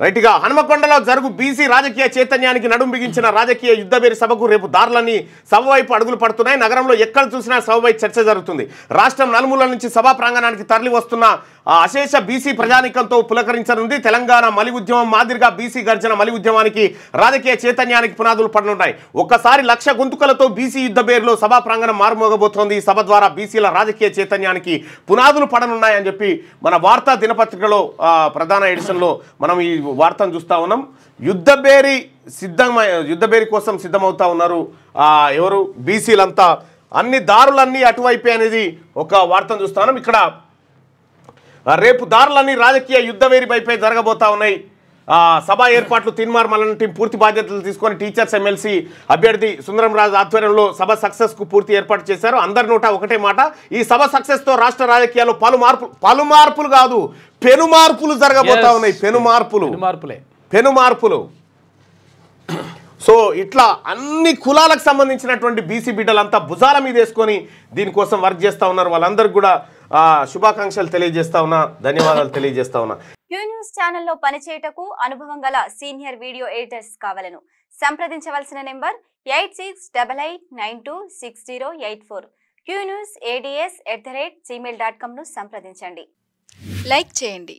రైట్గా హనుమకొండలో జరుగు బీసీ రాజకీయ చైతన్యానికి నడుం బిగించిన రాజకీయ యుద్ధబేరి సభకు రేపు దారులన్నీ సభ వైపు అడుగులు పడుతున్నాయి. నగరంలో ఎక్కడ చూసినా సభపై చర్చ జరుగుతుంది. రాష్ట్రం నలుమూలల నుంచి సభా ప్రాంగణానికి తరలి వస్తున్న అశేష బీసీ ప్రజానికంతో పులకరించనుంది. తెలంగాణ మలి ఉద్యమం మాదిరిగా బీసీ గర్జన మలి ఉద్యమానికి రాజకీయ చైతన్యానికి పునాదులు పడనున్నాయి. ఒక్కసారి 1,00,000 గొంతుకలతో బీసీ యుద్ధబేరులో సభా ప్రాంగణం మారుమోగబోతోంది. ఈ సభ ద్వారా బీసీల రాజకీయ చైతన్యానికి పునాదులు పడనున్నాయని చెప్పి మన వార్తా దినపత్రికలో ప్రధాన ఎడిషన్లో మనం ఈ వార్తను చూస్తా ఉన్నాం. యుద్ధబేరి కోసం సిద్ధమవుతా ఉన్నారు ఎవరు బీసీలంతా. అన్ని దారులన్నీ అటువైపే అనేది ఒక వార్తను చూస్తా ఉన్నాం. ఇక్కడ రేపు దారులన్నీ రాజకీయ యుద్ధవేరి వైపే జరగబోతా ఉన్నాయి. సభ ఏర్పాట్లు తీన్మార్ మల్లన్న టీం పూర్తి బాధ్యతలు తీసుకొని టీచర్స్ ఎమ్మెల్సీ అభ్యర్థి సుందరం రాజు ఆధ్వర్యంలో సభ సక్సెస్కు పూర్తి ఏర్పాటు చేశారు. అందరి నోట ఒకటే మాట, ఈ సభ సక్సెస్తో రాష్ట్ర రాజకీయాల్లో పలు మార్పులు కాదు పెను మార్పులు జరగబోతా ఉన్నాయి. పెను మార్పులు. సో ఇట్లా అన్ని కులాలకు సంబంధించినటువంటి బీసీ బిడ్డలంతా భుజాల మీద వేసుకొని దీనికోసం వర్క్ చేస్తూ ఉన్నారు. వాళ్ళందరికీ కూడా శుభాకాంక్షలు తెలియజేస్తా ఉన్నా, ధన్యవాదాలు తెలియజేస్తా ఉన్నా. క్యూ న్యూస్ ఛానల్లో పనిచేయటకు అనుభవం గల సీనియర్ వీడియో ఎడిటర్స్ కావాలను సంప్రదించవలసిన నెంబర్ 8688926084. qnewsads@gmail.com ను సంప్రదించండి. లైక్ చేయండి.